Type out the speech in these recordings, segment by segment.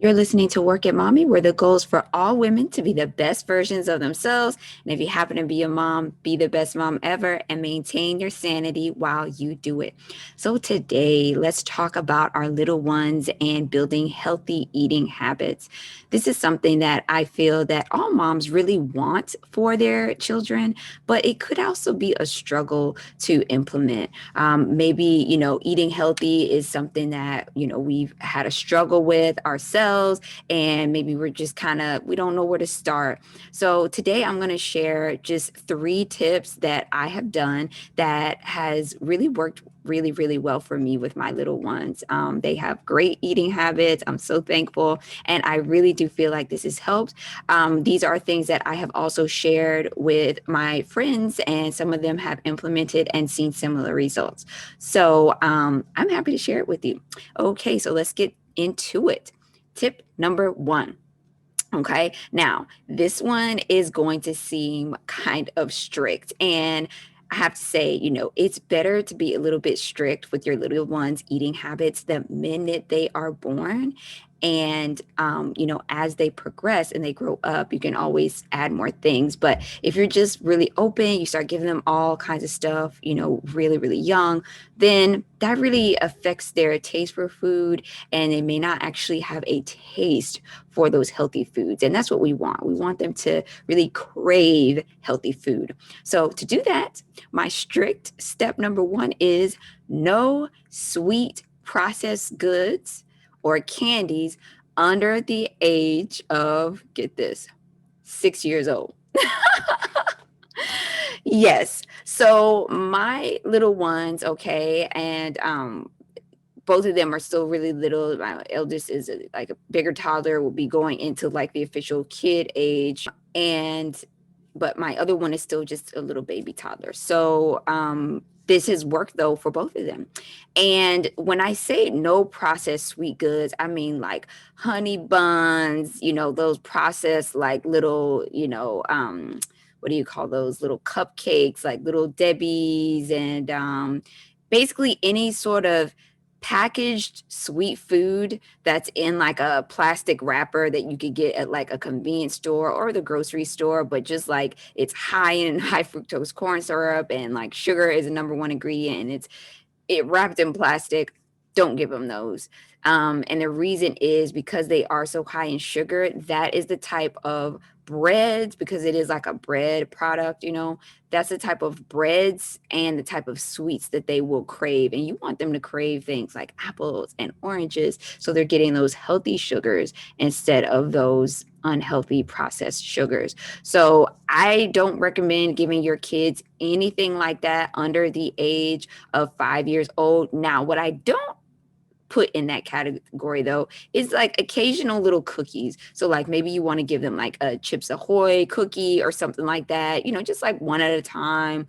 You're listening to Work It Mommy, where the goal is for all women to be the best versions of themselves. And if you happen to be a mom, be the best mom ever and maintain your sanity while you do it. So, today, let's talk about our little ones and building healthy eating habits. This is something that I feel that all moms really want for their children, but it could also be a struggle to implement. Maybe, eating healthy is something that, we've had a struggle with ourselves, and maybe we're just we don't know where to start. So today I'm going to share just 3 tips that I have done that has really worked really, really well for me with my little ones. They have great eating habits. I'm so thankful. And I really do feel like this has helped. These are things that I have also shared with my friends, and some of them have implemented and seen similar results. So I'm happy to share it with you. Okay, so let's get into it. Tip number 1. Okay, now this one is going to seem kind of strict. And I have to say, it's better to be a little bit strict with your little ones' eating habits the minute they are born. And, as they progress and they grow up, you can always add more things. But if you're just really open, you start giving them all kinds of stuff, really, really young, then that really affects their taste for food, and they may not actually have a taste for those healthy foods. And that's what we want. We want them to really crave healthy food. So, to do that, my strict step number 1 is no sweet processed goods or candies under the age of, get this, 6 years old. Yes. So my little ones, okay, and both of them are still really little. My eldest is like a bigger toddler, will be going into like the official kid age, and but my other one is still just a little baby toddler. So this has worked though for both of them. And when I say no processed sweet goods, I mean like honey buns, those processed like little, what do you call those little cupcakes, like little Debbie's, and basically any sort of packaged sweet food that's in like a plastic wrapper that you could get at like a convenience store or the grocery store, but just like it's high in high fructose corn syrup, and like sugar is the number one ingredient, and it wrapped in plastic. Don't give them those. And the reason is because they are so high in sugar. That is the type of breads, because it is like a bread product, that's the type of breads and the type of sweets that they will crave. And you want them to crave things like apples and oranges. So they're getting those healthy sugars instead of those unhealthy processed sugars. So I don't recommend giving your kids anything like that under the age of 5 years old. Now, what I don't put in that category though is like occasional little cookies. So like maybe you want to give them like a Chips Ahoy cookie or something like that, just like one at a time.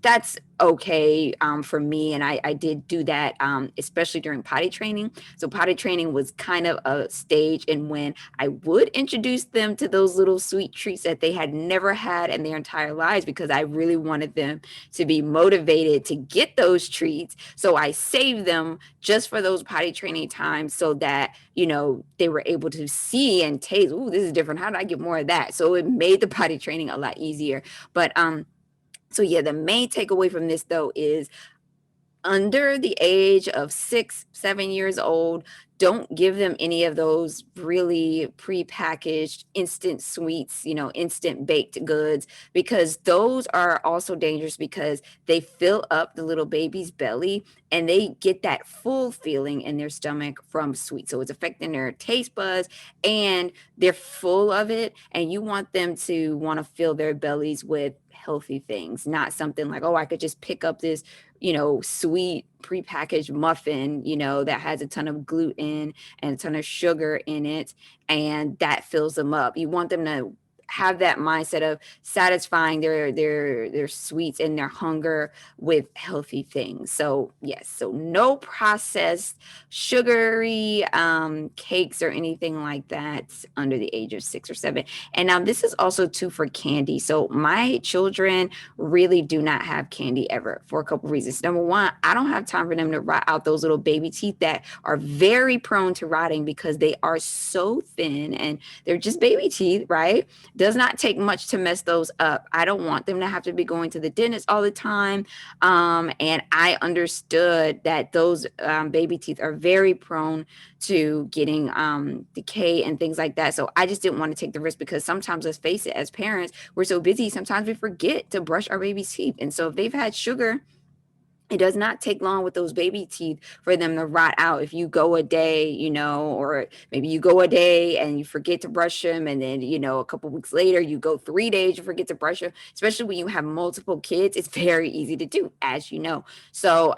That's okay for me. And I did do that, especially during potty training. So potty training was kind of a stage in when I would introduce them to those little sweet treats that they had never had in their entire lives, because I really wanted them to be motivated to get those treats. So I saved them just for those potty training times, so that, they were able to see and taste, oh, this is different. How do I get more of that? So it made the potty training a lot easier. But so yeah, the main takeaway from this though is under the age of 6, 7 years old, don't give them any of those really prepackaged instant sweets, instant baked goods, because those are also dangerous, because they fill up the little baby's belly and they get that full feeling in their stomach from sweets. So it's affecting their taste buds, and they're full of it. And you want them to want to fill their bellies with healthy things, not something like, oh, I could just pick up this sweet prepackaged muffin, that has a ton of gluten and a ton of sugar in it, and that fills them up. You want them to have that mindset of satisfying their sweets and their hunger with healthy things. So yes, so no processed sugary cakes or anything like that under the age of 6 or 7. And now this is also too for candy. So my children really do not have candy ever for a couple reasons. Number one, I don't have time for them to rot out those little baby teeth that are very prone to rotting because they are so thin and they're just baby teeth, right? Does not take much to mess those up. I don't want them to have to be going to the dentist all the time. And I understood that those baby teeth are very prone to getting decay and things like that. So I just didn't want to take the risk because sometimes, let's face it, as parents, we're so busy, sometimes we forget to brush our baby's teeth. And so if they've had sugar, it does not take long with those baby teeth for them to rot out. If you go a day, or maybe you go a day and you forget to brush them, and then, a couple weeks later, you go 3 days, you forget to brush them, especially when you have multiple kids, it's very easy to do, as you know. So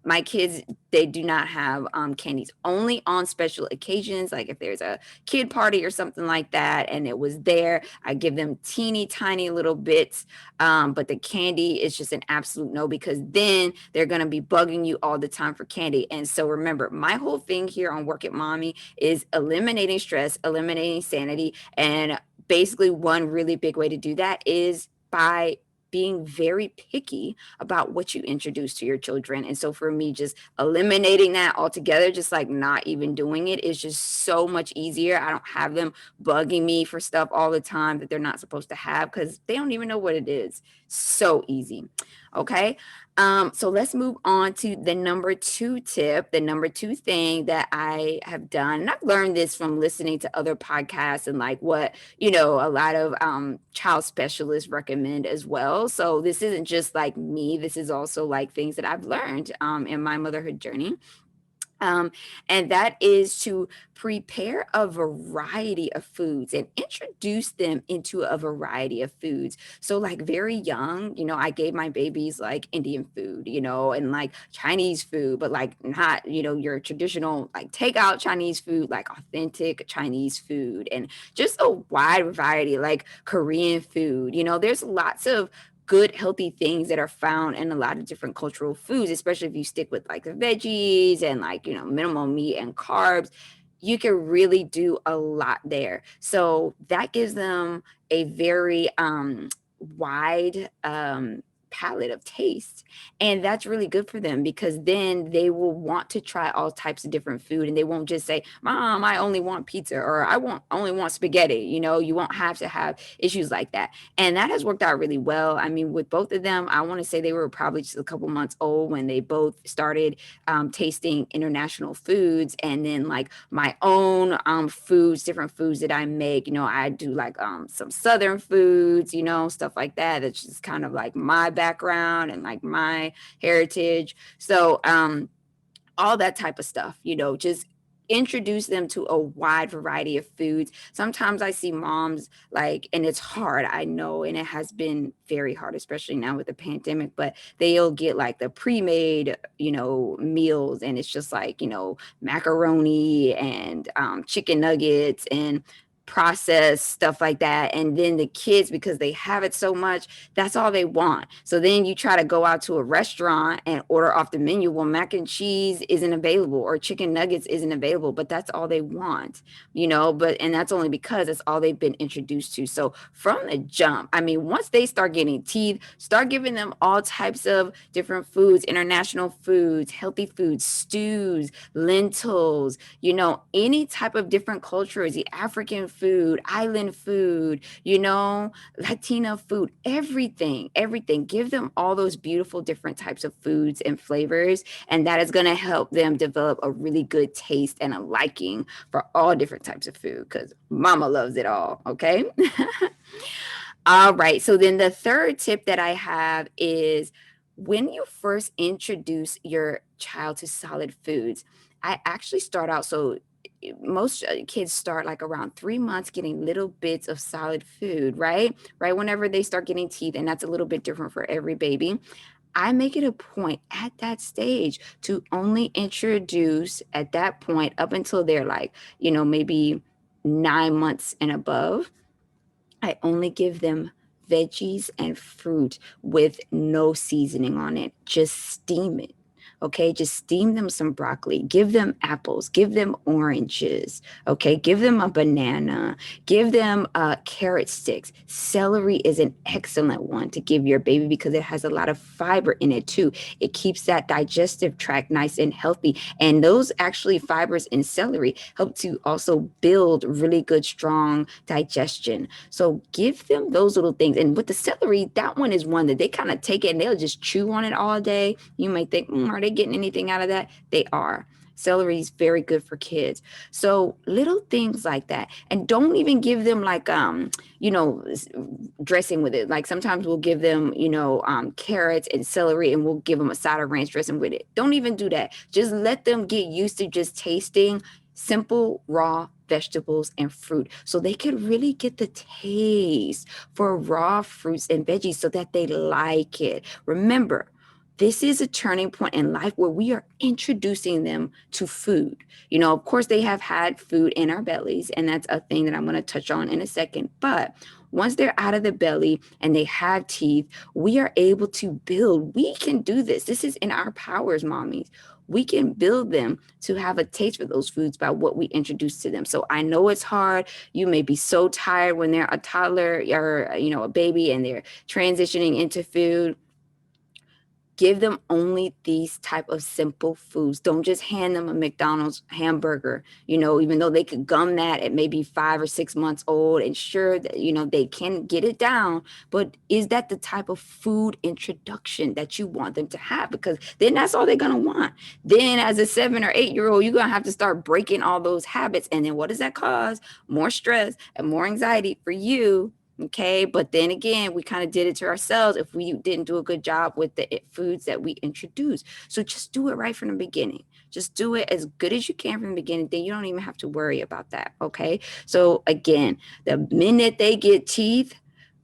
my kids, they do not have candies, only on special occasions, like if there's a kid party or something like that, and it was there, I give them teeny tiny little bits. But the candy is just an absolute no, because then they're going to be bugging you all the time for candy. And so remember, my whole thing here on Work It Mommy is eliminating stress, eliminating sanity. And basically, one really big way to do that is by being very picky about what you introduce to your children. And so for me, just eliminating that altogether, just like not even doing it, is just so much easier. I don't have them bugging me for stuff all the time that they're not supposed to have because they don't even know what it is. So easy. Okay. So let's move on to the number 2 tip, the number 2 thing that I have done. And I've learned this from listening to other podcasts and like what, a lot of child specialists recommend as well. So this isn't just like me. This is also like things that I've learned in my motherhood journey. Um, and that is to prepare a variety of foods and introduce them into a variety of foods. So, like very young, I gave my babies like Indian food, and like Chinese food, but like not, your traditional like takeout Chinese food, like authentic Chinese food, and just a wide variety, like Korean food. There's lots of good healthy things that are found in a lot of different cultural foods, especially if you stick with like the veggies and like minimal meat and carbs. You can really do a lot there, so that gives them a very wide palette of taste, and that's really good for them because then they will want to try all types of different food, and they won't just say, Mom, I only want pizza, or I want only want spaghetti. You won't have to have issues like that. And that has worked out really well. I mean, with both of them, I want to say they were probably just a couple months old when they both started tasting international foods. And then like my own foods, different foods that I make, I do like some Southern foods, stuff like that. That's just kind of like my background and like my heritage. So all that type of stuff, just introduce them to a wide variety of foods. Sometimes I see moms like, and it's hard, I know, and it has been very hard, especially now with the pandemic, but they'll get like the pre-made, meals, and it's just like, macaroni and chicken nuggets and processed stuff like that. And then the kids, because they have it so much, that's all they want. So then you try to go out to a restaurant and order off the menu. Well, mac and cheese isn't available or chicken nuggets isn't available, but that's all they want, and that's only because it's all they've been introduced to. So from the jump, I mean, once they start getting teeth, start giving them all types of different foods, international foods, healthy foods, stews, lentils, any type of different cultures, the African food, island food, Latina food, everything. Give them all those beautiful different types of foods and flavors. And that is going to help them develop a really good taste and a liking for all different types of food because mama loves it all. Okay. All right. So then the third tip that I have is when you first introduce your child to solid foods, I actually start out. So most kids start like around 3 months getting little bits of solid food, right? Right whenever they start getting teeth, and that's a little bit different for every baby. I make it a point at that stage to only introduce at that point up until they're like, maybe 9 months and above. I only give them veggies and fruit with no seasoning on it. Just steam it. Okay, just steam them some broccoli, give them apples, give them oranges, okay, give them a banana, give them carrot sticks. Celery is an excellent one to give your baby because it has a lot of fiber in it too. It keeps that digestive tract nice and healthy. And those actually fibers in celery help to also build really good, strong digestion. So give them those little things. And with the celery, that one is one that they kind of take it and they'll just chew on it all day. You might think, are they getting anything out of that? They are. Celery is very good for kids. So little things like that. And don't even give them like you know, dressing with it. Like sometimes we'll give them, carrots and celery and we'll give them a side of ranch dressing with it. Don't even do that. Just let them get used to just tasting simple raw vegetables and fruit so they could really get the taste for raw fruits and veggies so that they like it. Remember, this is a turning point in life where we are introducing them to food. Of course, they have had food in our bellies, and that's a thing that I'm going to touch on in a second. But once they're out of the belly and they have teeth, we are able to build. We can do this. This is in our powers, mommies. We can build them to have a taste for those foods by what we introduce to them. So I know it's hard. You may be so tired when they're a toddler or, a baby and they're transitioning into food. Give them only these type of simple foods. Don't just hand them a McDonald's hamburger, even though they could gum that at maybe 5 or 6 months old and sure that, they can get it down. But is that the type of food introduction that you want them to have? Because then that's all they're going to want. Then as a 7 or 8-year-old, you're going to have to start breaking all those habits. And then what does that cause? More stress and more anxiety for you. Okay. But then again, we kind of did it to ourselves if we didn't do a good job with the foods that we introduced. So just do it right from the beginning. Just do it as good as you can from the beginning. Then you don't even have to worry about that. Okay. So again, the minute they get teeth,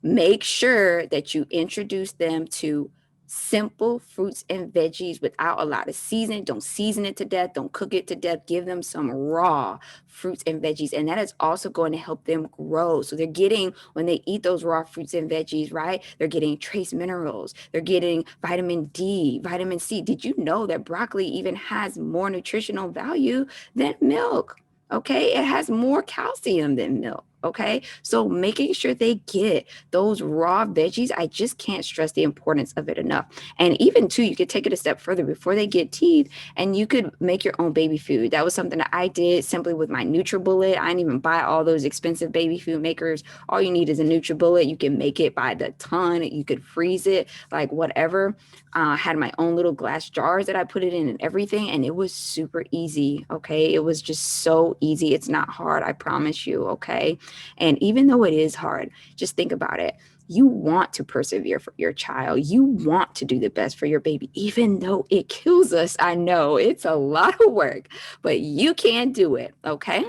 make sure that you introduce them to simple fruits and veggies without a lot of seasoning. Don't season it to death. Don't cook it to death. Give them some raw fruits and veggies. And that is also going to help them grow. So they're getting, when they eat those raw fruits and veggies, right? They're getting trace minerals. They're getting vitamin D, vitamin C. Did you know that broccoli even has more nutritional value than milk? Okay. It has more calcium than milk. Okay. So making sure they get those raw veggies, I just can't stress the importance of it enough. And even too, you could take it a step further before they get teeth and you could make your own baby food. That was something that I did simply with my NutriBullet. I didn't even buy all those expensive baby food makers. All you need is a NutriBullet. You can make it by the ton. You could freeze it, like whatever. I had my own little glass jars that I put it in and everything. And it was super easy. Okay. It was just so easy. It's not hard. I promise you. Okay. And even though it is hard, just think about it. You want to persevere for your child. You want to do the best for your baby, even though it kills us. I know it's a lot of work, but you can do it. Okay.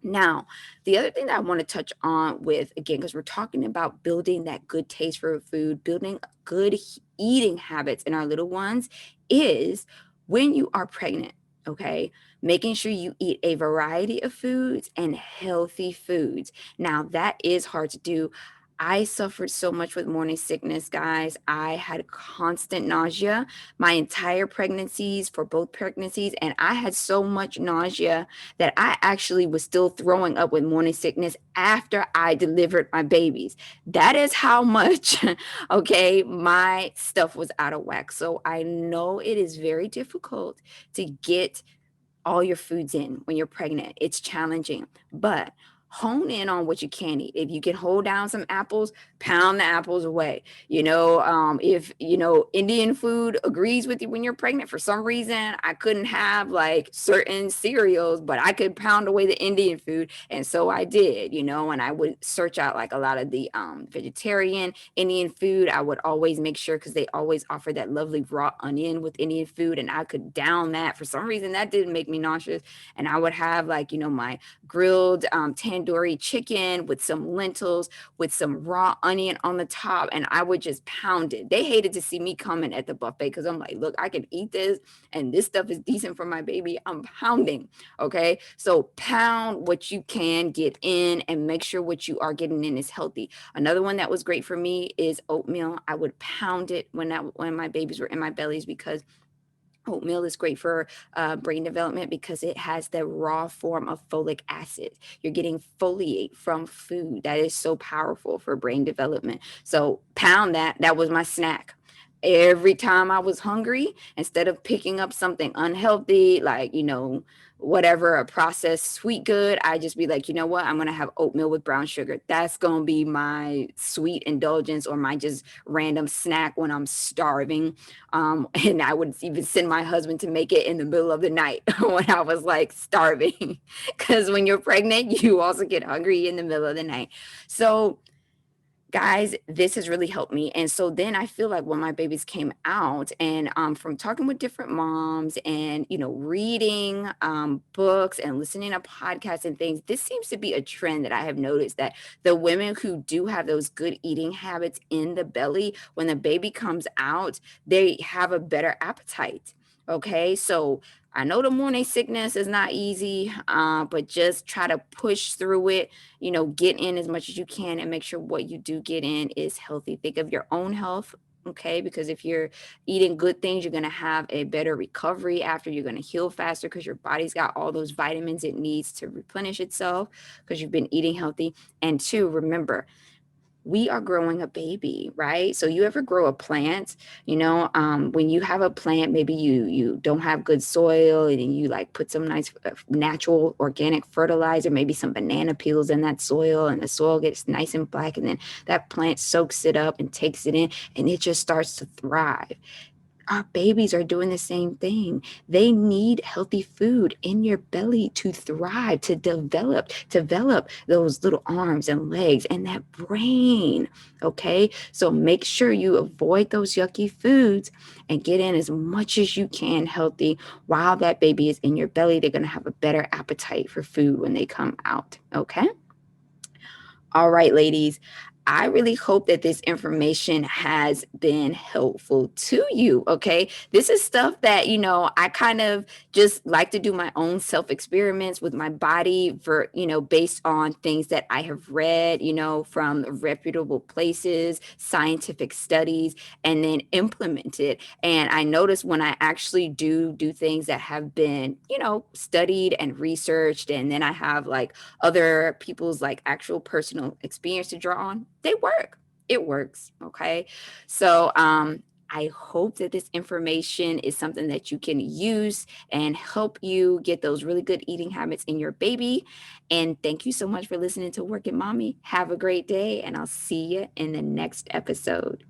Now, the other thing that I want to touch on with, again, because we're talking about building that good taste for food, building good eating habits in our little ones, is when you are pregnant, okay, making sure you eat a variety of foods and healthy foods. Now, that is hard to do. I suffered so much with morning sickness, guys. I had constant nausea my entire pregnancies for both pregnancies, and I had so much nausea that I actually was still throwing up with morning sickness after I delivered my babies. That is how much, okay, my stuff was out of whack. So I know it is very difficult to get all your foods in when you're pregnant. It's challenging, but hone in on what you can eat. If you can hold down some apples, pound the apples away. If Indian food agrees with you when you're pregnant, for some reason I couldn't have like certain cereals, but I could pound away the Indian food, and so I did. And I would search out like a lot of the vegetarian Indian food. I would always make sure, because they always offer that lovely raw onion with Indian food, and I could down that. For some reason that didn't make me nauseous, and I would have like my grilled tandoori tandoori chicken with some lentils, with some raw onion on the top, and I would just pound it. They hated to see me coming at the buffet because I'm like, look, I can eat this, and this stuff is decent for my baby. I'm pounding. Okay. So pound what you can get in and make sure what you are getting in is healthy. Another one that was great for me is oatmeal. I would pound it when my babies were in my bellies because oatmeal is great for brain development because it has the raw form of folic acid. You're getting foliate from food. That is so powerful for brain development. So pound that. That was my snack. Every time I was hungry, instead of picking up something unhealthy, like, whatever, a processed sweet good, I just be like, you know what? I'm going to have oatmeal with brown sugar. That's going to be my sweet indulgence or my just random snack when I'm starving. And I would even send my husband to make it in the middle of the night when I was like starving. Because when you're pregnant, you also get hungry in the middle of the night. So, guys, this has really helped me. And so then I feel like when my babies came out and from talking with different moms and, reading books and listening to podcasts and things, this seems to be a trend that I have noticed that the women who do have those good eating habits in the belly, when the baby comes out, they have a better appetite. Okay. So I know the morning sickness is not easy, but just try to push through it, get in as much as you can and make sure what you do get in is healthy. Think of your own health. Okay, because if you're eating good things, you're going to have a better recovery after. You're going to heal faster because your body's got all those vitamins it needs to replenish itself because you've been eating healthy. And two, remember, we are growing a baby, right? So you ever grow a plant, when you have a plant, maybe you don't have good soil and then you like put some nice natural organic fertilizer, maybe some banana peels in that soil, and the soil gets nice and black, and then that plant soaks it up and takes it in, and it just starts to thrive. Our babies are doing the same thing. They need healthy food in your belly to thrive, to develop those little arms and legs and that brain. Okay. So make sure you avoid those yucky foods and get in as much as you can healthy while that baby is in your belly. They're going to have a better appetite for food when they come out. Okay. All right, ladies. I really hope that this information has been helpful to you. Okay. This is stuff that, I kind of just like to do my own self experiments with my body for, based on things that I have read, from reputable places, scientific studies, and then implement it. And I notice when I actually do things that have been, studied and researched, and then I have like other people's like actual personal experience to draw on, they work. It works. Okay. So I hope that this information is something that you can use and help you get those really good eating habits in your baby. And thank you so much for listening to Working Mommy. Have a great day, and I'll see you in the next episode.